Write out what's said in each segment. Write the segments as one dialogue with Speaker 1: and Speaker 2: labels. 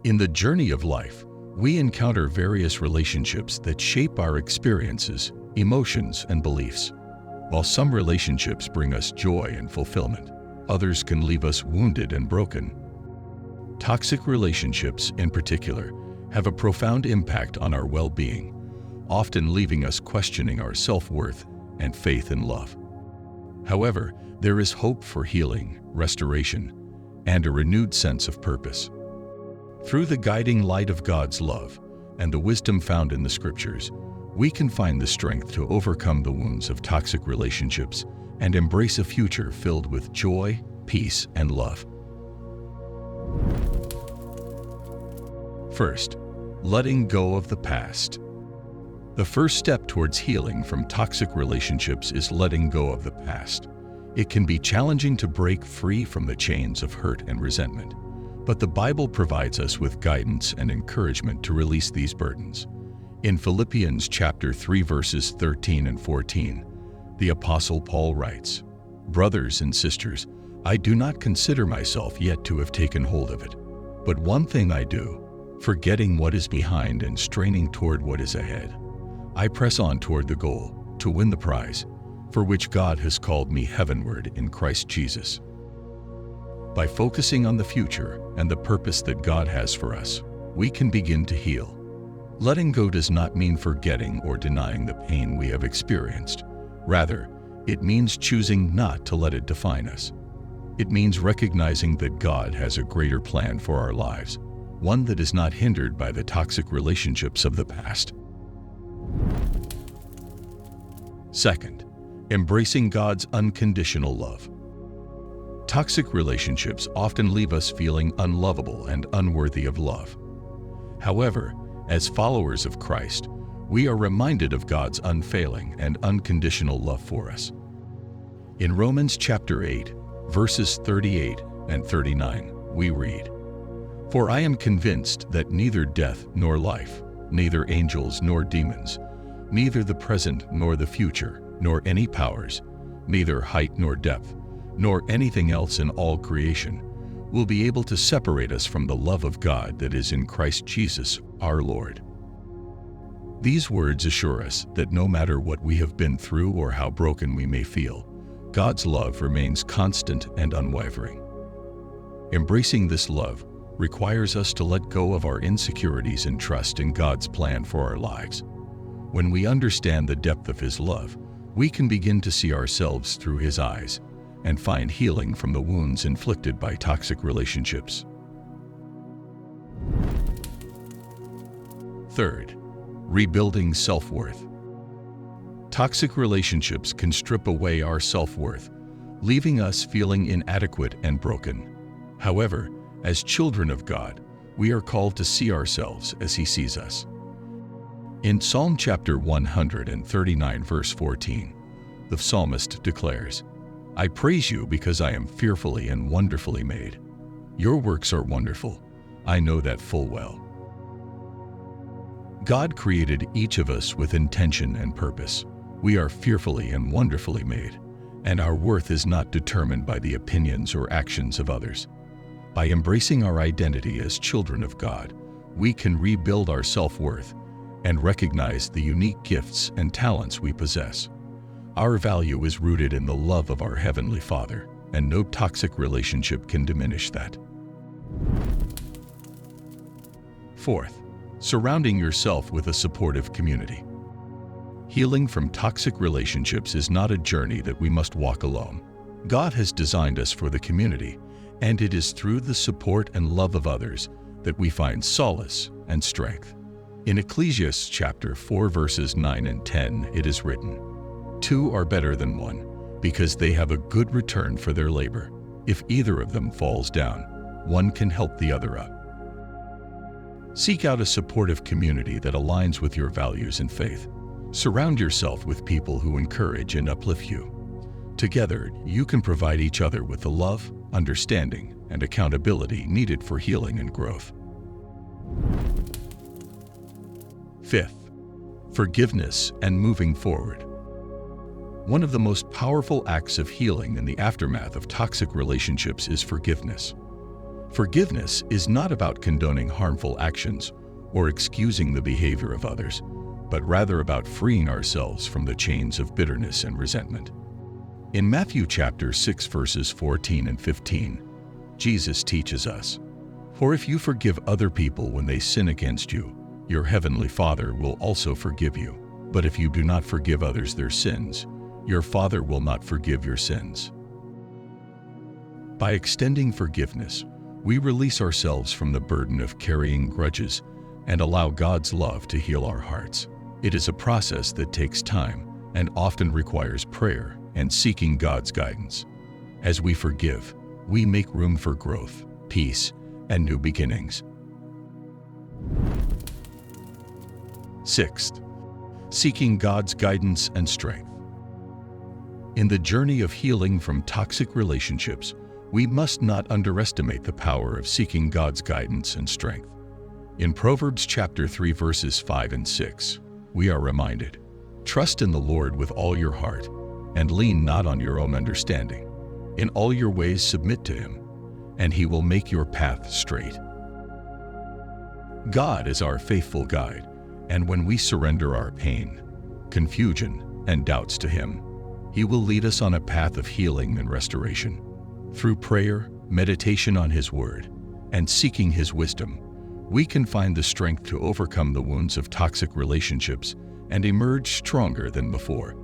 Speaker 1: In the journey of life, we encounter various relationships that shape our experiences, emotions, and beliefs. While some relationships bring us joy and fulfillment, others can leave us wounded and broken. Toxic relationships, in particular, have a profound impact on our well-being, often leaving us questioning our self-worth and faith in love. However, there is hope for healing, restoration, and a renewed sense of purpose. Through the guiding light of God's love and the wisdom found in the Scriptures, we can find the strength to overcome the wounds of toxic relationships and embrace a future filled with joy, peace, and love. First, letting go of the past. The first step towards healing from toxic relationships is letting go of the past. It can be challenging to break free from the chains of hurt and resentment, but the Bible provides us with guidance and encouragement to release these burdens. In Philippians chapter 3 verses 13 and 14, the Apostle Paul writes, "Brothers and sisters, I do not consider myself yet to have taken hold of it. But one thing I do, forgetting what is behind and straining toward what is ahead, I press on toward the goal, to win the prize, for which God has called me heavenward in Christ Jesus." By focusing on the future and the purpose that God has for us, we can begin to heal. Letting go does not mean forgetting or denying the pain we have experienced. Rather, it means choosing not to let it define us. It means recognizing that God has a greater plan for our lives, one that is not hindered by the toxic relationships of the past. Second, embracing God's unconditional love. Toxic relationships often leave us feeling unlovable and unworthy of love. However, as followers of Christ, we are reminded of God's unfailing and unconditional love for us. In Romans chapter 8, verses 38 and 39, we read, "For I am convinced that neither death nor life, neither angels nor demons, neither the present nor the future, nor any powers, neither height nor depth, nor anything else in all creation, will be able to separate us from the love of God that is in Christ Jesus our Lord." These words assure us that no matter what we have been through or how broken we may feel, God's love remains constant and unwavering. Embracing this love requires us to let go of our insecurities and trust in God's plan for our lives. When we understand the depth of His love, we can begin to see ourselves through His eyes and find healing from the wounds inflicted by toxic relationships. Third, rebuilding self-worth. Toxic relationships can strip away our self-worth, leaving us feeling inadequate and broken. However, as children of God, we are called to see ourselves as He sees us. In Psalm chapter 139 verse 14, the psalmist declares, "I praise you because I am fearfully and wonderfully made. Your works are wonderful. I know that full well." God created each of us with intention and purpose. We are fearfully and wonderfully made, and our worth is not determined by the opinions or actions of others. By embracing our identity as children of God, we can rebuild our self-worth and recognize the unique gifts and talents we possess. Our value is rooted in the love of our Heavenly Father, and no toxic relationship can diminish that. Fourth, surrounding yourself with a supportive community. Healing from toxic relationships is not a journey that we must walk alone. God has designed us for the community, and it is through the support and love of others that we find solace and strength. In Ecclesiastes chapter 4 verses 9 and 10, it is written, "Two are better than one, because they have a good return for their labor. If either of them falls down, one can help the other up." Seek out a supportive community that aligns with your values and faith. Surround yourself with people who encourage and uplift you. Together, you can provide each other with the love, understanding, and accountability needed for healing and growth. Fifth, forgiveness and moving forward. One of the most powerful acts of healing in the aftermath of toxic relationships is forgiveness. Forgiveness is not about condoning harmful actions or excusing the behavior of others, but rather about freeing ourselves from the chains of bitterness and resentment. In Matthew chapter 6 verses 14 and 15, Jesus teaches us, "For if you forgive other people when they sin against you, your heavenly Father will also forgive you. But if you do not forgive others their sins, your Father will not forgive your sins." By extending forgiveness, we release ourselves from the burden of carrying grudges and allow God's love to heal our hearts. It is a process that takes time and often requires prayer and seeking God's guidance. As we forgive, we make room for growth, peace, and new beginnings. Sixth, seeking God's guidance and strength. In the journey of healing from toxic relationships, we must not underestimate the power of seeking God's guidance and strength. In Proverbs chapter 3 verses 5 and 6, we are reminded, "Trust in the Lord with all your heart, and lean not on your own understanding. In all your ways submit to Him, and He will make your path straight." God is our faithful guide, and when we surrender our pain, confusion, and doubts to Him, He will lead us on a path of healing and restoration. Through prayer, meditation on His Word, and seeking His wisdom, we can find the strength to overcome the wounds of toxic relationships and emerge stronger than before.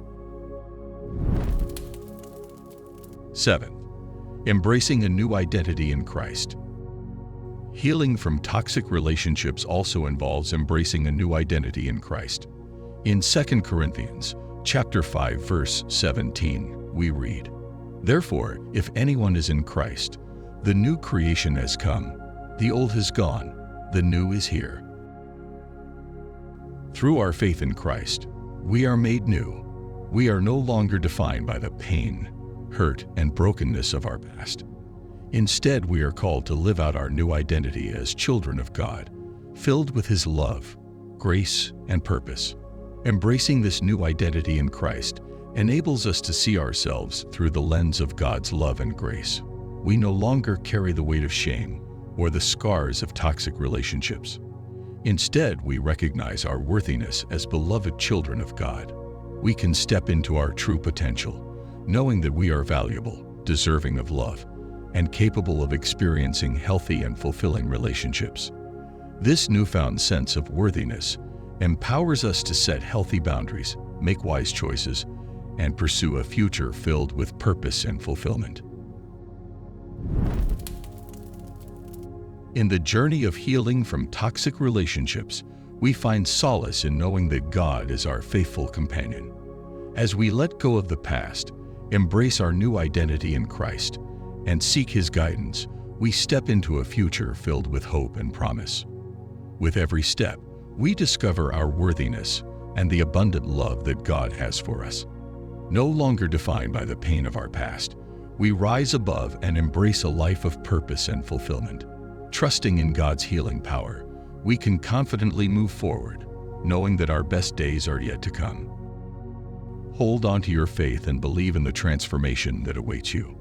Speaker 1: 7. Embracing a new identity in Christ. Healing from toxic relationships also involves embracing a new identity in Christ. In 2 Corinthians chapter 5 verse 17, we read, "Therefore, if anyone is in Christ, the new creation has come, the old has gone, the new is here." Through our faith in Christ, we are made new. We are no longer defined by the pain, hurt, and brokenness of our past. Instead, we are called to live out our new identity as children of God, filled with His love, grace, and purpose. Embracing this new identity in Christ enables us to see ourselves through the lens of God's love and grace. We no longer carry the weight of shame or the scars of toxic relationships. Instead, we recognize our worthiness as beloved children of God. We can step into our true potential, knowing that we are valuable, deserving of love, and capable of experiencing healthy and fulfilling relationships. This newfound sense of worthiness empowers us to set healthy boundaries, make wise choices, and pursue a future filled with purpose and fulfillment. In the journey of healing from toxic relationships, we find solace in knowing that God is our faithful companion. As we let go of the past, embrace our new identity in Christ, and seek His guidance, we step into a future filled with hope and promise. With every step, we discover our worthiness and the abundant love that God has for us. No longer defined by the pain of our past, we rise above and embrace a life of purpose and fulfillment. Trusting in God's healing power, we can confidently move forward, knowing that our best days are yet to come. Hold on to your faith and believe in the transformation that awaits you.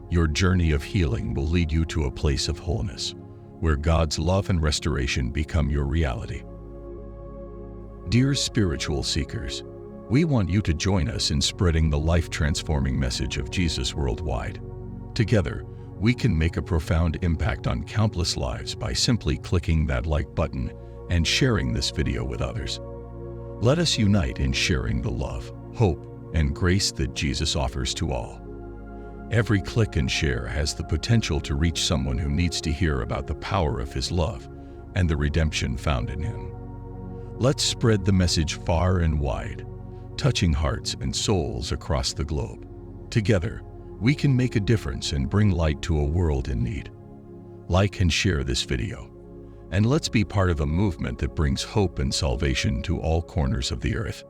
Speaker 1: Your journey of healing will lead you to a place of wholeness, where God's love and restoration become your reality. Dear spiritual seekers, we want you to join us in spreading the life-transforming message of Jesus worldwide. Together, we can make a profound impact on countless lives by simply clicking that like button and sharing this video with others. Let us unite in sharing the love, hope, and grace that Jesus offers to all. Every click and share has the potential to reach someone who needs to hear about the power of His love and the redemption found in Him. Let's spread the message far and wide, touching hearts and souls across the globe. Together, we can make a difference and bring light to a world in need. Like and share this video, and let's be part of a movement that brings hope and salvation to all corners of the earth.